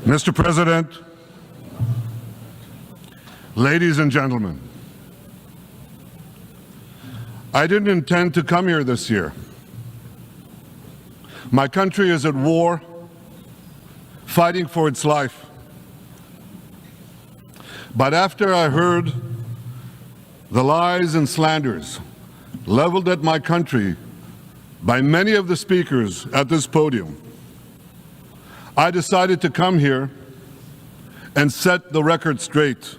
Mr. President, ladies and gentlemen, I didn't intend to come here this year. My country is at war, fighting for its life. But after I heard the lies and slanders leveled at my country by many of the speakers at this podium, I decided to come here and set the record straight.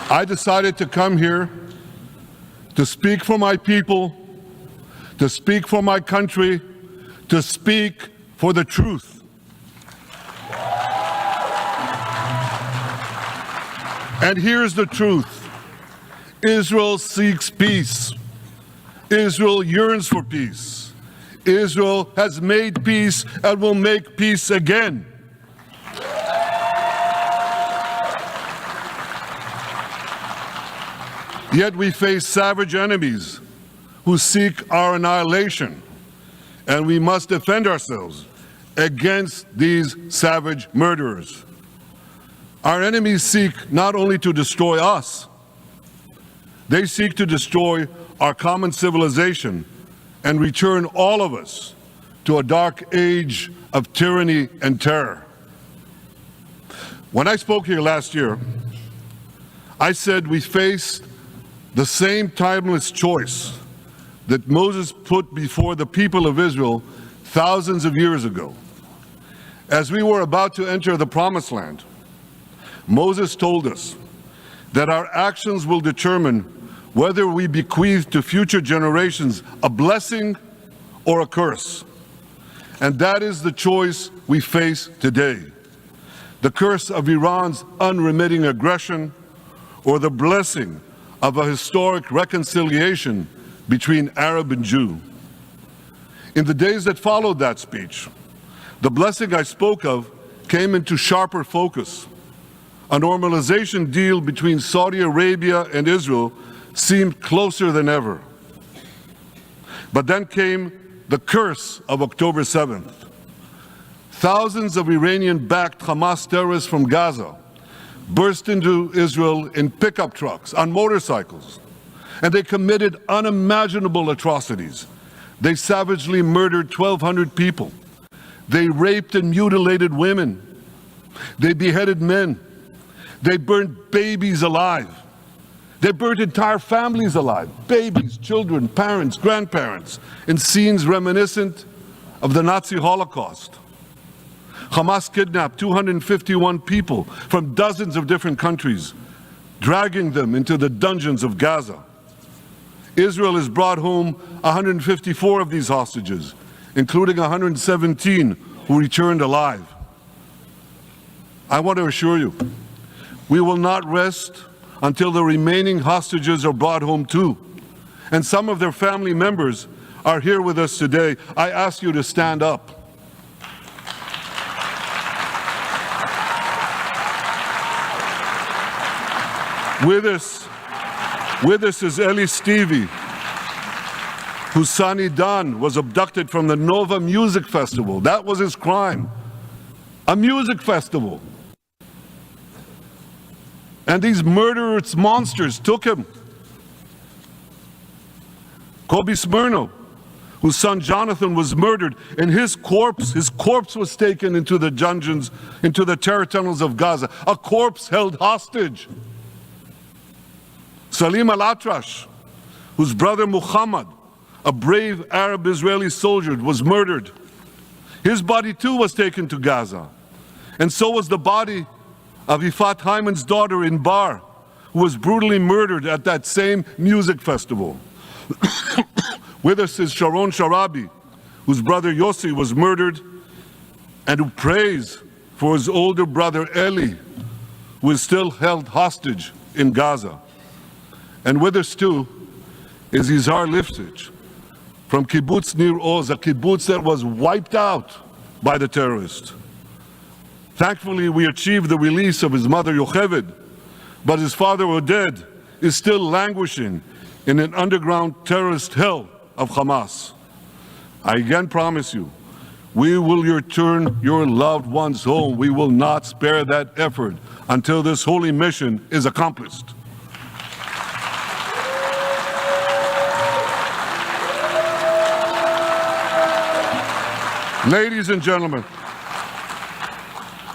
I decided to come here to speak for my people, to speak for my country, to speak for the truth. And here's the truth. Israel seeks peace. Israel yearns for peace. Israel has made peace and will make peace again. Yet we face savage enemies who seek our annihilation, and we must defend ourselves against these savage murderers. Our enemies seek not only to destroy us, they seek to destroy our common civilization and return all of us to a dark age of tyranny and terror. When I spoke here last year, I said we faced the same timeless choice that Moses put before the people of Israel thousands of years ago. As we were about to enter the Promised Land, Moses told us that our actions will determine whether we bequeath to future generations a blessing or a curse. And that is the choice we face today. The curse of Iran's unremitting aggression, or the blessing of a historic reconciliation between Arab and Jew. In the days that followed that speech, the blessing I spoke of came into sharper focus. A normalization deal between Saudi Arabia and Israel seemed closer than ever. But then came the curse of October 7th. Thousands of Iranian-backed Hamas terrorists from Gaza burst into Israel in pickup trucks, on motorcycles, and they committed unimaginable atrocities. They savagely murdered 1,200 people. They raped and mutilated women. They beheaded men. They burned babies alive. They burned entire families alive, babies, children, parents, grandparents, in scenes reminiscent of the Nazi Holocaust. Hamas kidnapped 251 people from dozens of different countries, dragging them into the dungeons of Gaza. Israel has brought home 154 of these hostages, including 117 who returned alive. I want to assure you, we will not rest until the remaining hostages are brought home too. And some of their family members are here with us today. I ask you to stand up. With us is Eli Stevie, whose son Idan was abducted from the Nova Music Festival. That was his crime. A music festival. And these murderous monsters took him. Kobe Smirno, whose son Jonathan was murdered, and his corpse was taken into the dungeons, into the terror tunnels of Gaza. A corpse held hostage. Salim al-Atrash, whose brother Muhammad, a brave Arab-Israeli soldier, was murdered. His body too was taken to Gaza. And so was the body of Ifat Hyman's daughter in Bar, who was brutally murdered at that same music festival. With us is Sharon Sharabi, whose brother Yossi was murdered, and who prays for his older brother Eli, who is still held hostage in Gaza. And with us too is Izhar Lifshitz from Kibbutz Nir Oz, a kibbutz that was wiped out by the terrorists. Thankfully, we achieved the release of his mother Yocheved, but his father Oded is still languishing in an underground terrorist hell of Hamas. I again promise you, we will return your loved ones home. We will not spare that effort until this holy mission is accomplished. Ladies and gentlemen,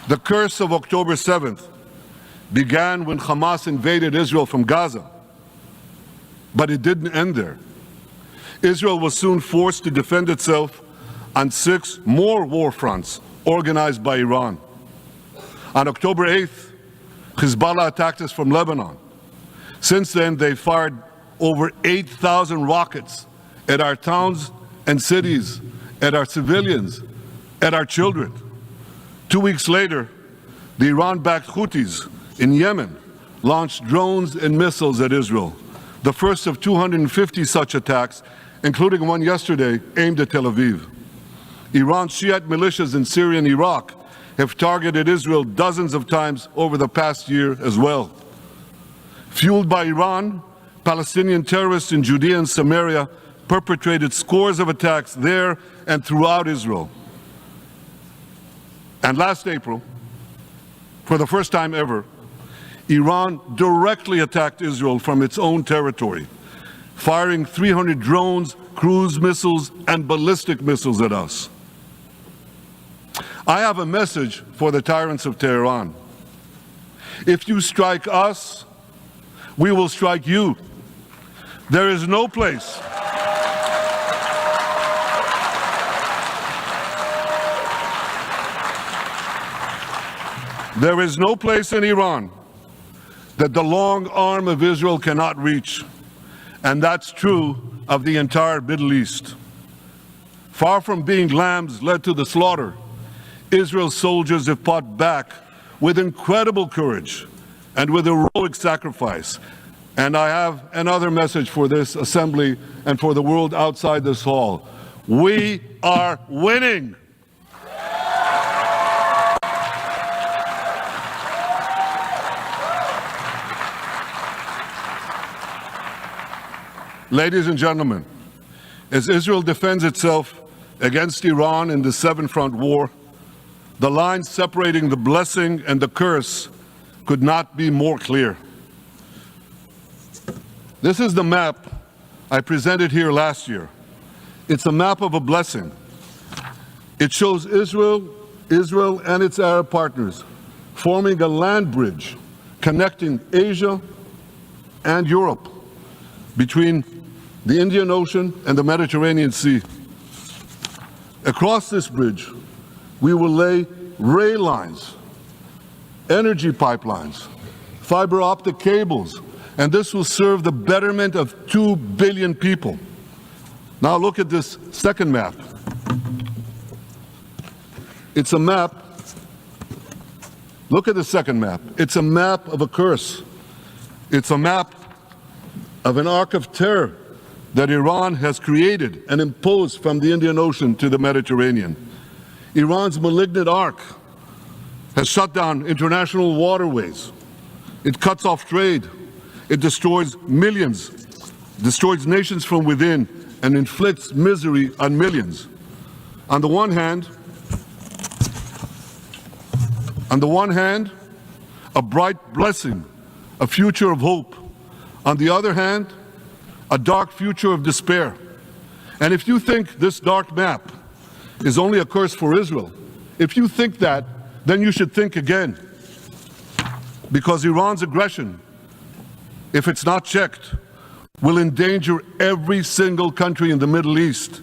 the curse of October 7th began when Hamas invaded Israel from Gaza. But it didn't end there. Israel was soon forced to defend itself on 6 more war fronts organized by Iran. On October 8th, Hezbollah attacked us from Lebanon. Since then, they fired over 8,000 rockets at our towns and cities, at our civilians, at our children. 2 weeks later, the Iran-backed Houthis in Yemen launched drones and missiles at Israel, the first of 250 such attacks, including one yesterday aimed at Tel Aviv. Iran's Shiite militias in Syria and Iraq have targeted Israel dozens of times over the past year as well. Fueled by Iran, Palestinian terrorists in Judea and Samaria perpetrated scores of attacks there and throughout Israel. And last April, for the first time ever, Iran directly attacked Israel from its own territory, firing 300 drones, cruise missiles, and ballistic missiles at us. I have a message for the tyrants of Tehran. If you strike us, we will strike you. There is no place in Iran that the long arm of Israel cannot reach, and that's true of the entire Middle East. Far from being lambs led to the slaughter, Israel's soldiers have fought back with incredible courage and with heroic sacrifice. And I have another message for this assembly and for the world outside this hall. We are winning. Ladies and gentlemen, as Israel defends itself against Iran in the seven-front war, the line separating the blessing and the curse could not be more clear. This is the map I presented here last year. It's a map of a blessing. It shows Israel and its Arab partners forming a land bridge connecting Asia and Europe between the Indian Ocean and the Mediterranean Sea. Across this bridge, we will lay rail lines, energy pipelines, fiber optic cables, and this will serve the betterment of 2 billion people. Now look at this second map. It's a map. Look at the second map. It's a map of a curse. It's a map of an arc of terror that Iran has created and imposed from the Indian Ocean to the Mediterranean. Iran's malignant arc has shut down international waterways. It cuts off trade. It destroys millions, destroys nations from within, and inflicts misery on millions. On the one hand, a bright blessing, a future of hope. On the other hand, a dark future of despair. And if you think this dark map is only a curse for Israel, if you think that, then you should think again. Because Iran's aggression, if it's not checked, will endanger every single country in the Middle East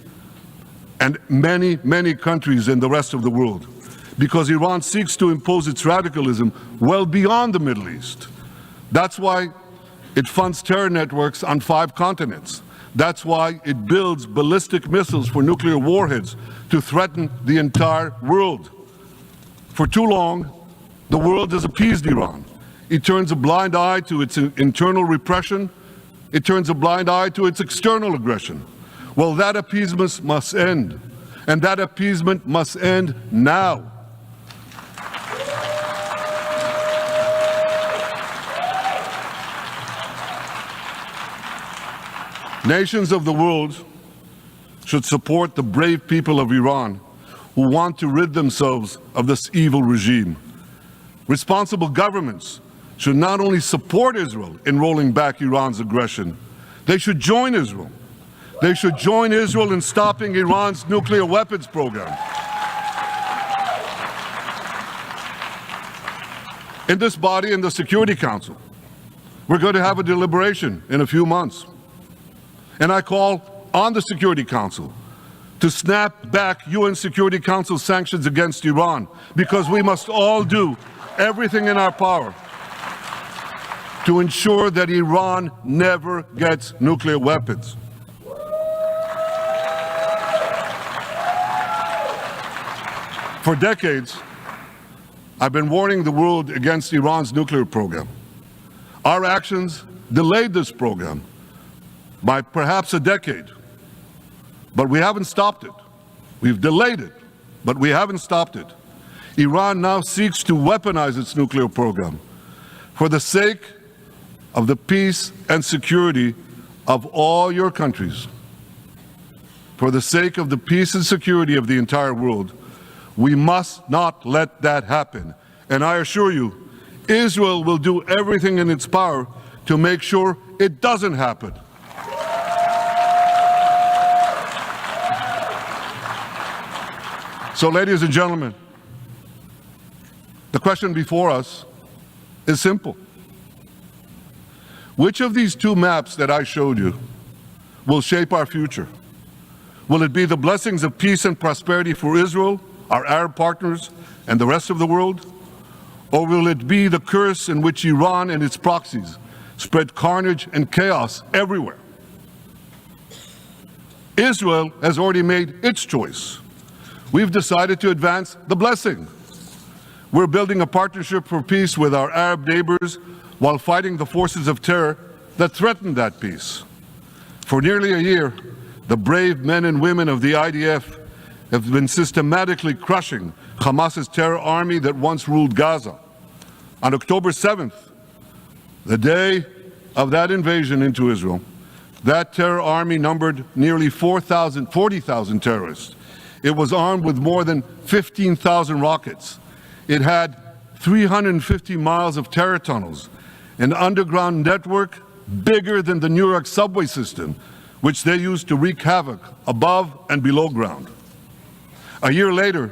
and many, many countries in the rest of the world. Because Iran seeks to impose its radicalism well beyond the Middle East. That's why it funds terror networks on 5 continents. That's why it builds ballistic missiles for nuclear warheads to threaten the entire world. For too long, the world has appeased Iran. It turns a blind eye to its internal repression. It turns a blind eye to its external aggression. Well, that appeasement must end, and that appeasement must end now. Nations of the world should support the brave people of Iran who want to rid themselves of this evil regime. Responsible governments should not only support Israel in rolling back Iran's aggression, they should join Israel. They should join Israel in stopping Iran's nuclear weapons program. In this body, in the Security Council, we're going to have a deliberation in a few months. And I call on the Security Council to snap back UN Security Council sanctions against Iran, because we must all do everything in our power to ensure that Iran never gets nuclear weapons. For decades, I've been warning the world against Iran's nuclear program. Our actions delayed this program by perhaps a decade, but we haven't stopped it. We've delayed it, but we haven't stopped it. Iran now seeks to weaponize its nuclear program for the sake of the peace and security of all your countries. For the sake of the peace and security of the entire world, we must not let that happen. And I assure you, Israel will do everything in its power to make sure it doesn't happen. So, ladies and gentlemen, the question before us is simple. Which of these two maps that I showed you will shape our future? Will it be the blessings of peace and prosperity for Israel, our Arab partners, and the rest of the world? Or will it be the curse in which Iran and its proxies spread carnage and chaos everywhere? Israel has already made its choice. We've decided to advance the blessing. We're building a partnership for peace with our Arab neighbors while fighting the forces of terror that threaten that peace. For nearly a year, the brave men and women of the IDF have been systematically crushing Hamas's terror army that once ruled Gaza. On October 7th, the day of that invasion into Israel, that terror army numbered nearly 40,000 terrorists. It was armed with more than 15,000 rockets. It had 350 miles of terror tunnels, an underground network bigger than the New York subway system, which they used to wreak havoc above and below ground. A year later,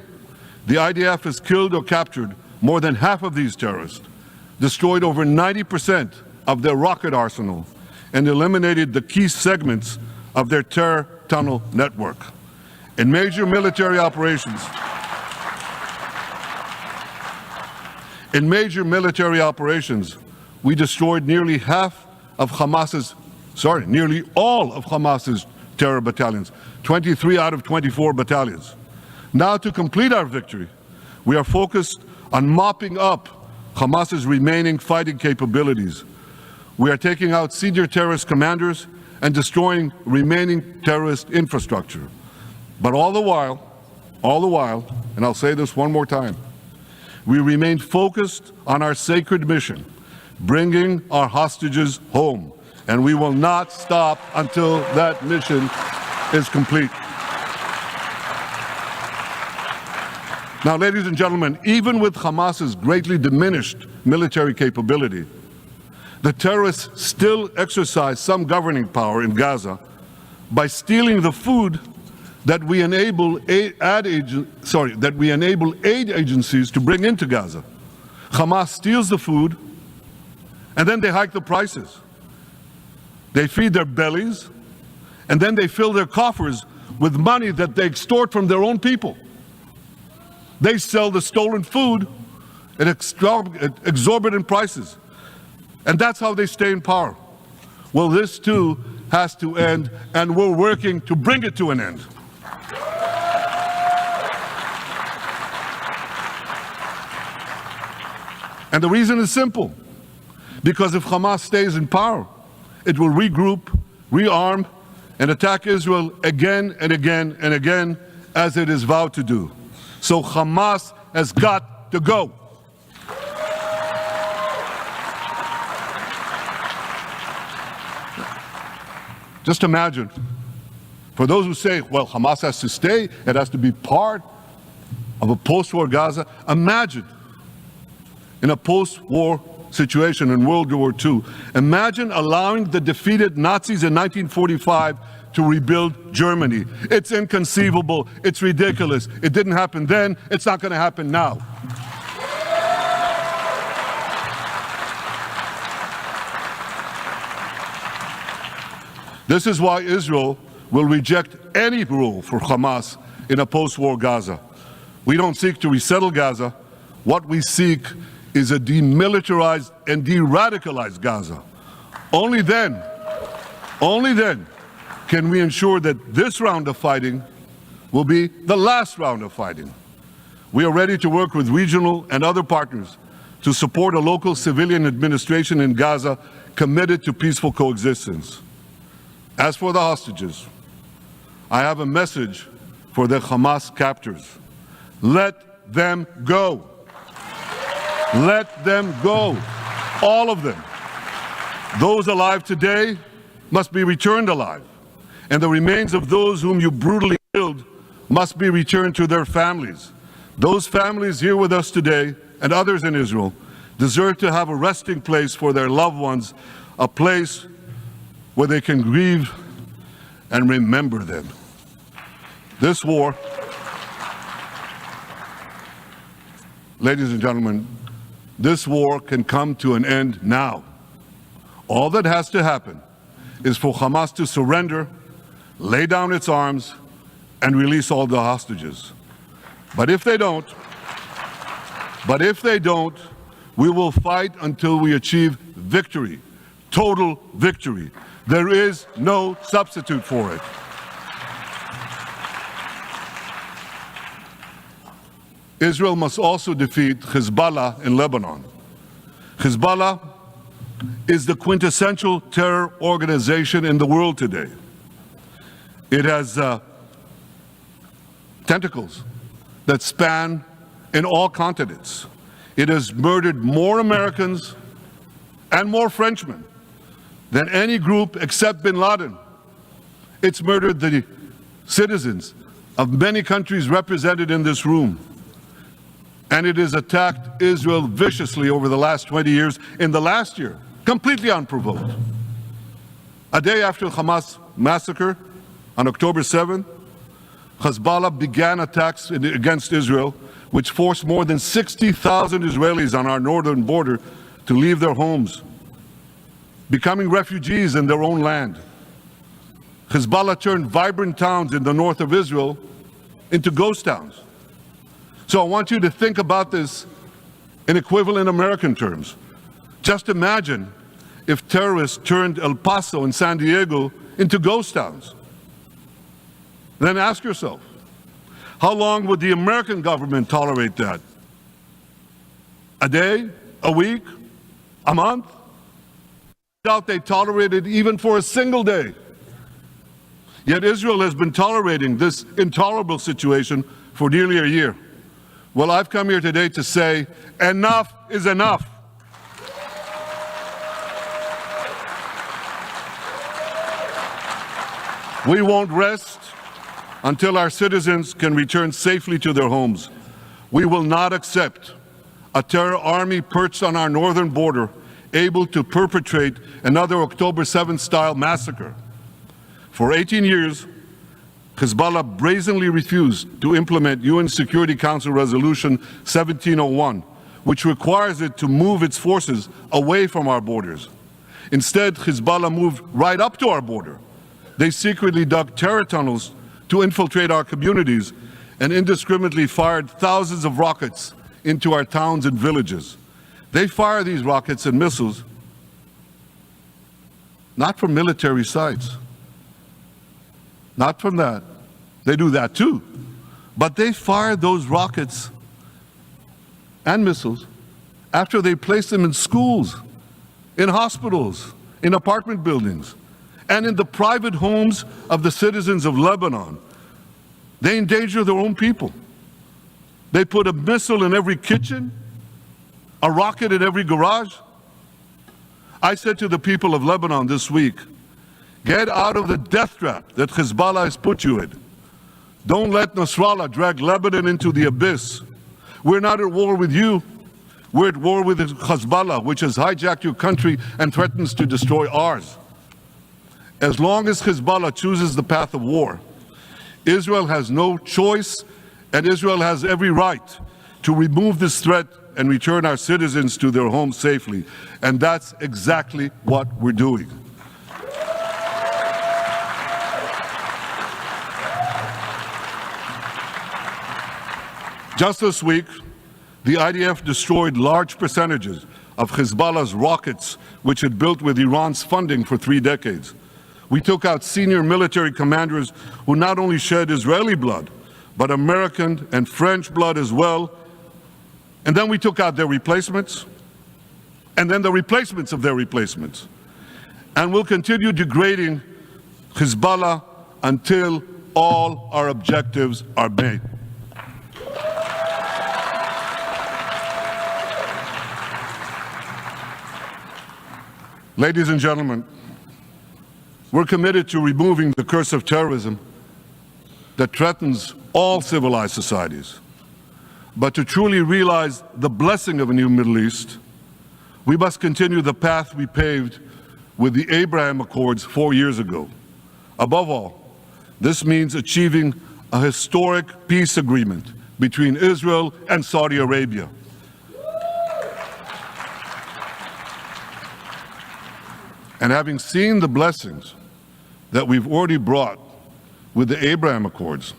the IDF has killed or captured more than half of these terrorists, destroyed over 90% of their rocket arsenal, and eliminated the key segments of their terror tunnel network. In major military operations, we destroyed nearly all of Hamas's terror battalions, 23 out of 24 battalions. Now, to complete our victory, we are focused on mopping up Hamas's remaining fighting capabilities. We are taking out senior terrorist commanders and destroying remaining terrorist infrastructure. But all the while, and I'll say this one more time, we remain focused on our sacred mission, bringing our hostages home, and we will not stop until that mission is complete. Now, ladies and gentlemen, even with Hamas's greatly diminished military capability, the terrorists still exercise some governing power in Gaza by stealing the food that we enable aid agencies to bring into Gaza. Hamas steals the food, and then they hike the prices. They feed their bellies, and then they fill their coffers with money that they extort from their own people. They sell the stolen food at exorbitant prices, and that's how they stay in power. Well, this too has to end, and we're working to bring it to an end. And the reason is simple. Because if Hamas stays in power, it will regroup, rearm, and attack Israel again and again and again, as it is vowed to do. So Hamas has got to go. Just imagine For those who say, well, Hamas has to stay, it has to be part of a post-war Gaza, imagine in a post-war situation in World War II, imagine allowing the defeated Nazis in 1945 to rebuild Germany. It's inconceivable, it's ridiculous. It didn't happen then, it's not going to happen now. This is why Israel will reject any rule for Hamas in a post-war Gaza. We don't seek to resettle Gaza. What we seek is a demilitarized and de-radicalized Gaza. Only then can we ensure that this round of fighting will be the last round of fighting. We are ready to work with regional and other partners to support a local civilian administration in Gaza committed to peaceful coexistence. As for the hostages, I have a message for the Hamas captors. Let them go. Let them go. All of them. Those alive today must be returned alive, and the remains of those whom you brutally killed must be returned to their families. Those families here with us today, and others in Israel, deserve to have a resting place for their loved ones, a place where they can grieve and remember them. This war, ladies and gentlemen, this war can come to an end now. All that has to happen is for Hamas to surrender, lay down its arms, and release all the hostages. But if they don't, we will fight until we achieve victory, total victory. There is no substitute for it. Israel must also defeat Hezbollah in Lebanon. Hezbollah is the quintessential terror organization in the world today. It has tentacles that span in all continents. It has murdered more Americans and more Frenchmen than any group except bin Laden. It's murdered the citizens of many countries represented in this room. And it has attacked Israel viciously over the last 20 years, in the last year, completely unprovoked. A day after the Hamas massacre, on October 7th, Hezbollah began attacks against Israel, which forced more than 60,000 Israelis on our northern border to leave their homes, becoming refugees in their own land. Hezbollah turned vibrant towns in the north of Israel into ghost towns. So I want you to think about this in equivalent American terms. Just imagine if terrorists turned El Paso and San Diego into ghost towns. Then ask yourself, how long would the American government tolerate that? A day? A week? A month? I doubt they tolerate it even for a single day. Yet Israel has been tolerating this intolerable situation for nearly a year. Well, I've come here today to say, enough is enough. We won't rest until our citizens can return safely to their homes. We will not accept a terror army perched on our northern border, able to perpetrate another October 7th style massacre. For 18 years, Hezbollah brazenly refused to implement UN Security Council Resolution 1701, which requires it to move its forces away from our borders. Instead, Hezbollah moved right up to our border. They secretly dug terror tunnels to infiltrate our communities and indiscriminately fired thousands of rockets into our towns and villages. They fire these rockets and missiles not from military sites. Not from that. They do that too. But they fire those rockets and missiles after they place them in schools, in hospitals, in apartment buildings, and in the private homes of the citizens of Lebanon. They endanger their own people. They put a missile in every kitchen, a rocket in every garage. I said to the people of Lebanon this week, Get out of the death trap that Hezbollah has put you in. Don't let Nasrallah drag Lebanon into the abyss. We're not at war with you. We're at war with Hezbollah, which has hijacked your country and threatens to destroy ours. As long as Hezbollah chooses the path of war, Israel has no choice, and Israel has every right to remove this threat and return our citizens to their homes safely. And that's exactly what we're doing. Just this week, the IDF destroyed large percentages of Hezbollah's rockets, which it built with Iran's funding for 3 decades. We took out senior military commanders who not only shed Israeli blood, but American and French blood as well. And then we took out their replacements, and then the replacements of their replacements. And we'll continue degrading Hezbollah until all our objectives are met. Ladies and gentlemen, we're committed to removing the curse of terrorism that threatens all civilized societies. But to truly realize the blessing of a new Middle East, we must continue the path we paved with the Abraham Accords 4 years ago. Above all, this means achieving a historic peace agreement between Israel and Saudi Arabia. And having seen the blessings that we've already brought with the Abraham Accords,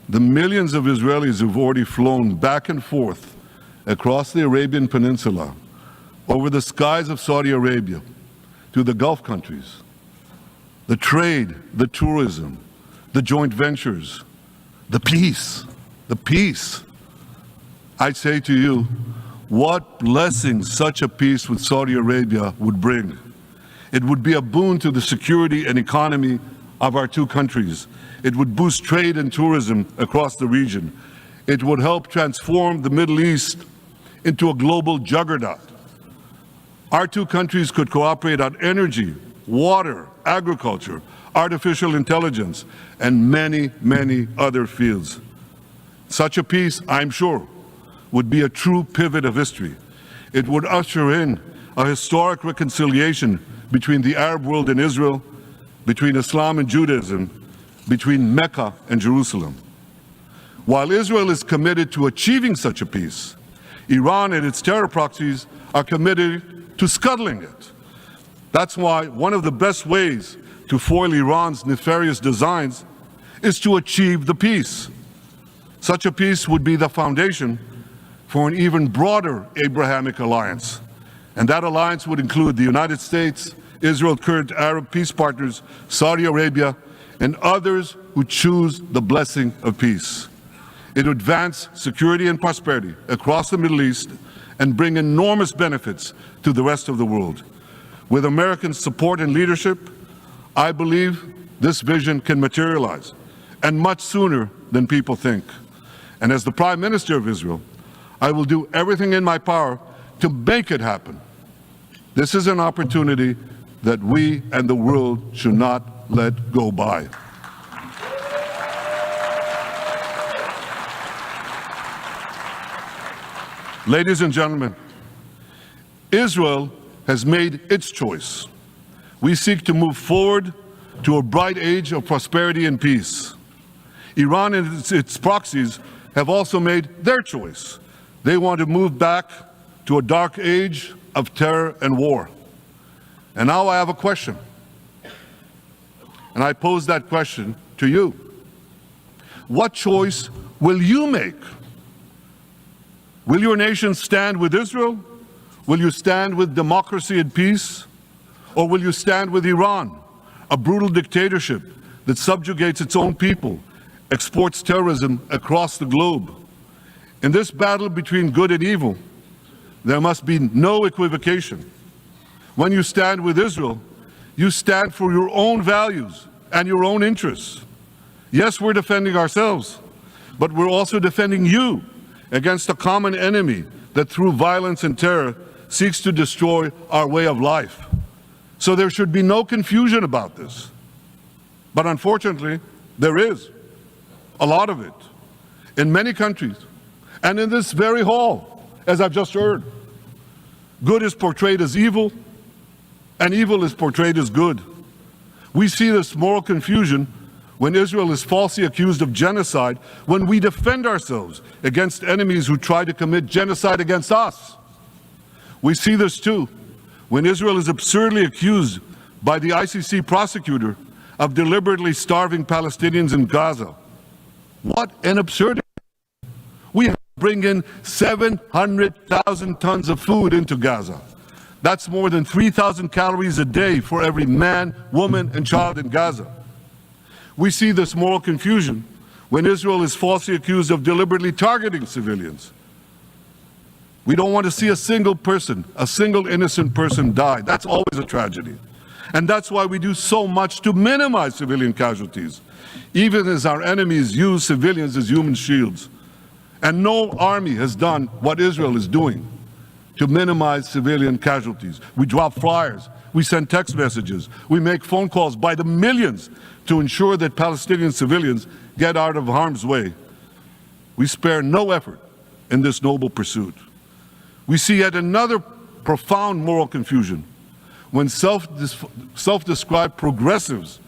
the millions of Israelis who've already flown back and forth across the Arabian Peninsula, over the skies of Saudi Arabia, to the Gulf countries, the trade, the tourism, the joint ventures, the peace, I say to you, what blessings such a peace with Saudi Arabia would bring. It would be a boon to the security and economy of our 2 countries. It would boost trade and tourism across the region. It would help transform the Middle East into a global juggernaut. Our 2 countries could cooperate on energy, water, agriculture, artificial intelligence, and many, many other fields. Such a peace, I'm sure, would be a true pivot of history. It would usher in a historic reconciliation between the Arab world and Israel, between Islam and Judaism, between Mecca and Jerusalem. While Israel is committed to achieving such a peace, Iran and its terror proxies are committed to scuttling it. That's why one of the best ways to foil Iran's nefarious designs is to achieve the peace. Such a peace would be the foundation for an even broader Abrahamic alliance. And that alliance would include the United States, Israel's current Arab peace partners, Saudi Arabia, and others who choose the blessing of peace. It would advance security and prosperity across the Middle East and bring enormous benefits to the rest of the world. With American support and leadership, I believe this vision can materialize, and much sooner than people think. And as the Prime Minister of Israel, I will do everything in my power to make it happen. This is an opportunity that we and the world should not let go by. Ladies and gentlemen, Israel has made its choice. We seek to move forward to a bright age of prosperity and peace. Iran and its proxies have also made their choice. They want to move back to a dark age of terror and war. And now I have a question. And I pose that question to you. What choice will you make? Will your nation stand with Israel? Will you stand with democracy and peace? Or will you stand with Iran, a brutal dictatorship that subjugates its own people, exports terrorism across the globe? In this battle between good and evil, there must be no equivocation. When you stand with Israel, you stand for your own values and your own interests. Yes, we're defending ourselves, but we're also defending you against a common enemy that through violence and terror seeks to destroy our way of life. So there should be no confusion about this. But unfortunately, there is a lot of it in many countries and in this very hall, as I've just heard. Good is portrayed as evil, and evil is portrayed as good. We see this moral confusion when Israel is falsely accused of genocide, when we defend ourselves against enemies who try to commit genocide against us. We see this too when Israel is absurdly accused by the ICC prosecutor of deliberately starving Palestinians in Gaza. What an absurdity. We have to bring in 700,000 tons of food into Gaza. That's more than 3,000 calories a day for every man, woman, and child in Gaza. We see this moral confusion when Israel is falsely accused of deliberately targeting civilians. We don't want to see a single person, a single innocent person die. That's always a tragedy. And that's why we do so much to minimize civilian casualties, even as our enemies use civilians as human shields. And no army has done what Israel is doing to minimize civilian casualties. We drop flyers, we send text messages, we make phone calls by the millions to ensure that Palestinian civilians get out of harm's way. We spare no effort in this noble pursuit. We see yet another profound moral confusion when self-described progressives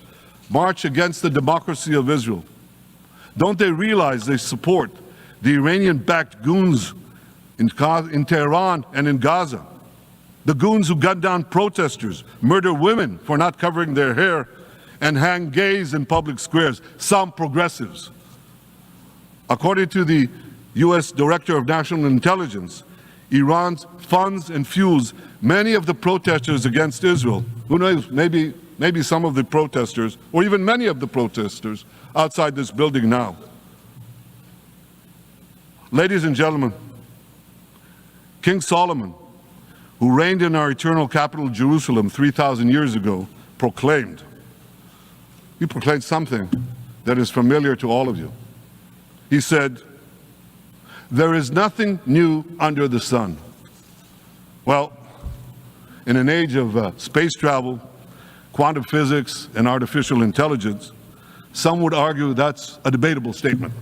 march against the democracy of Israel. Don't they realize they support the Iranian-backed goons in Tehran and in Gaza? The goons who gun down protesters, murder women for not covering their hair, and hang gays in public squares, some progressives. According to the US Director of National Intelligence, Iran funds and fuels many of the protesters against Israel. Who knows, maybe some of the protesters, or even many of the protesters outside this building now. Ladies and gentlemen, King Solomon, who reigned in our eternal capital, Jerusalem, 3,000 years ago, proclaimed something that is familiar to all of you. He said, "There is nothing new under the sun." Well, in an age of space travel, quantum physics, and artificial intelligence, some would argue that's a debatable statement.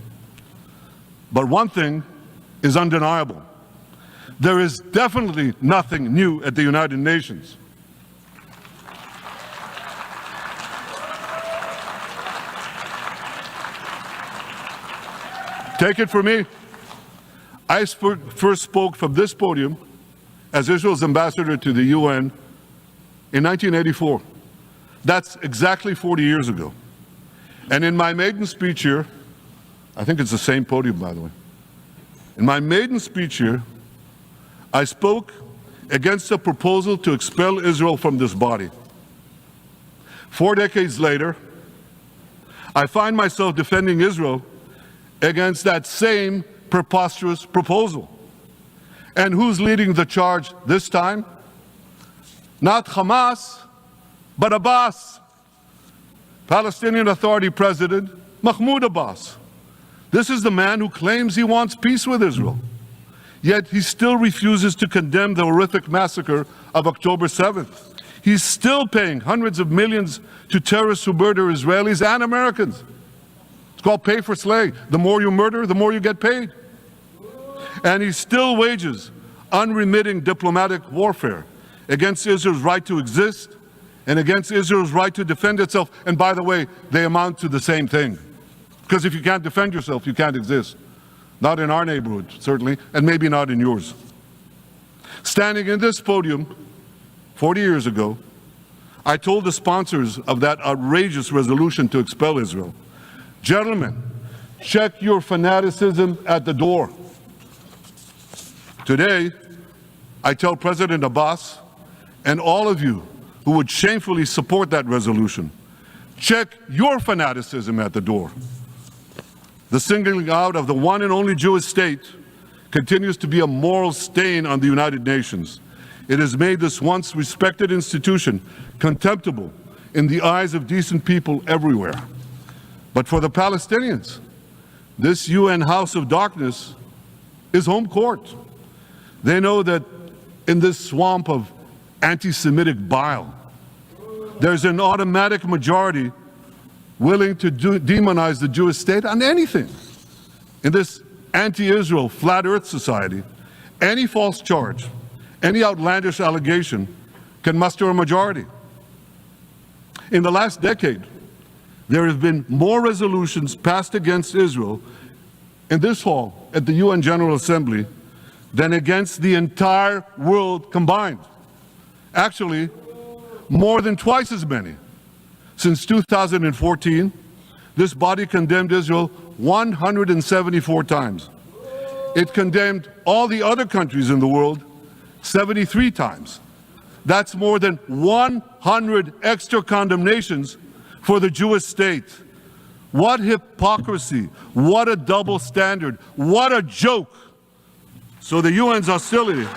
But one thing is undeniable. There is definitely nothing new at the United Nations. Take it from me. I first spoke from this podium as Israel's ambassador to the UN in 1984. That's exactly 40 years ago. And in my maiden speech here, I think it's the same podium, by the way. In my maiden speech here, I spoke against a proposal to expel Israel from this body. 4 decades later, I find myself defending Israel against that same preposterous proposal. And who's leading the charge this time? Not Hamas, but Abbas, Palestinian Authority President Mahmoud Abbas. This is the man who claims he wants peace with Israel. Yet he still refuses to condemn the horrific massacre of October 7th. He's still paying hundreds of millions to terrorists who murder Israelis and Americans. It's called pay for slay. The more you murder, the more you get paid. And he still wages unremitting diplomatic warfare against Israel's right to exist and against Israel's right to defend itself. And by the way, they amount to the same thing. Because if you can't defend yourself, you can't exist. Not in our neighborhood, certainly, and maybe not in yours. Standing in this podium 40 years ago, I told the sponsors of that outrageous resolution to expel Israel, "Gentlemen, check your fanaticism at the door." Today, I tell President Abbas and all of you who would shamefully support that resolution, check your fanaticism at the door. The singling out of the one and only Jewish state continues to be a moral stain on the United Nations. It has made this once respected institution contemptible in the eyes of decent people everywhere. But for the Palestinians, this UN House of Darkness is home court. They know that in this swamp of anti-Semitic bile, there's an automatic majority willing to demonize the Jewish state on anything. In this anti-Israel flat earth society, any false charge, any outlandish allegation can muster a majority. In the last decade, there have been more resolutions passed against Israel in this hall at the UN General Assembly than against the entire world combined. Actually, more than twice as many. Since 2014, this body condemned Israel 174 times. It condemned all the other countries in the world 73 times. That's more than 100 extra condemnations for the Jewish state. What hypocrisy, what a double standard, what a joke. So the UN's hostility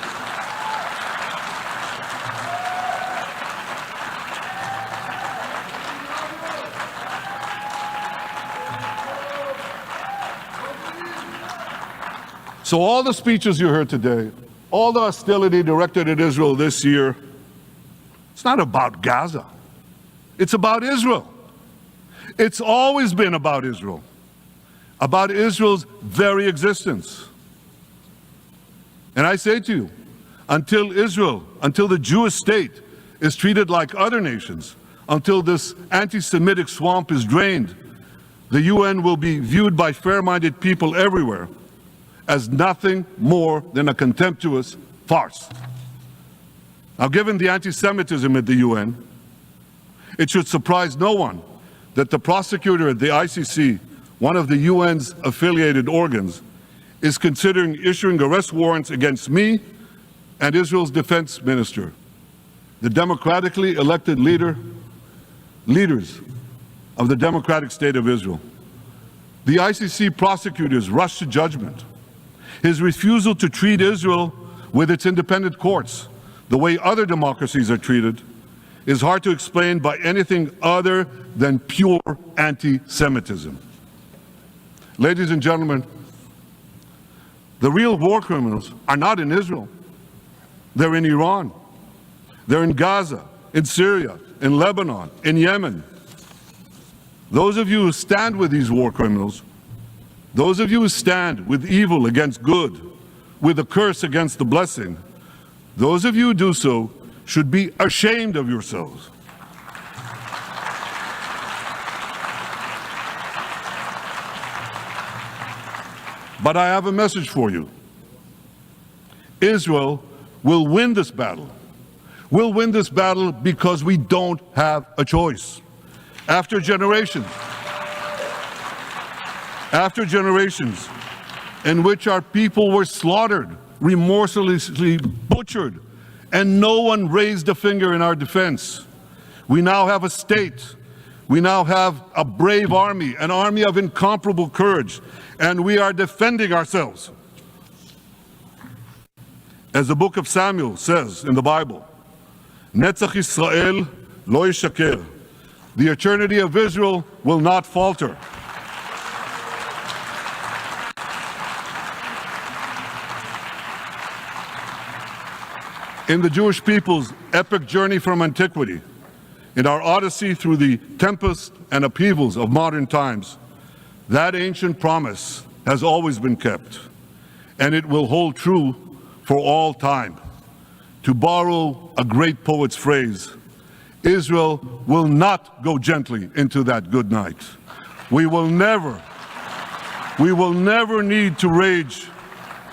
So all the speeches you heard today, all the hostility directed at Israel this year, it's not about Gaza. It's about Israel. It's always been about Israel's very existence. And I say to you, until the Jewish state is treated like other nations, until this anti-Semitic swamp is drained, the UN will be viewed by fair-minded people everywhere as nothing more than a contemptuous farce. Now, given the anti-Semitism at the UN, it should surprise no one that the prosecutor at the ICC, one of the UN's affiliated organs, is considering issuing arrest warrants against me and Israel's defense minister, the democratically elected leaders of the democratic state of Israel. The ICC prosecutors rushed to judgment. His refusal to treat Israel with its independent courts the way other democracies are treated is hard to explain by anything other than pure anti-Semitism. Ladies and gentlemen, the real war criminals are not in Israel. They're in Iran. They're in Gaza, in Syria, in Lebanon, in Yemen. Those of you who stand with these war criminals, those of you who stand with evil against good, with a curse against the blessing, those of you who do so should be ashamed of yourselves. But I have a message for you. Israel will win this battle. We'll win this battle because we don't have a choice. After generations in which our people were slaughtered, remorselessly butchered, and no one raised a finger in our defense, we now have a state. We now have a brave army, an army of incomparable courage, and we are defending ourselves. As the book of Samuel says in the Bible, Netzach Yisrael lo yishaker. The eternity of Israel will not falter. In the Jewish people's epic journey from antiquity, in our odyssey through the tempests and upheavals of modern times, that ancient promise has always been kept, and it will hold true for all time. To borrow a great poet's phrase, Israel will not go gently into that good night. We will never need to rage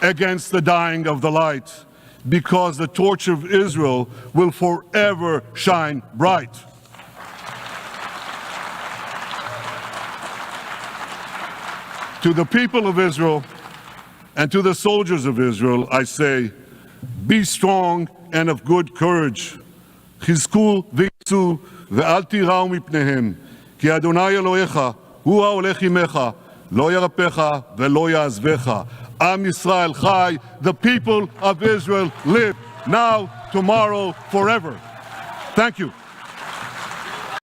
against the dying of the light, because the torch of Israel will forever shine bright. To the people of Israel and to the soldiers of Israel, I say, be strong and of good courage. חזקו ויצאו ואל תיראו מפניהם, כי אדוני אלוהיך הוא ההולך עמך, לא ירפך ולא יעזבך. Am Yisrael Chai, the people of Israel live now, tomorrow, forever. Thank you.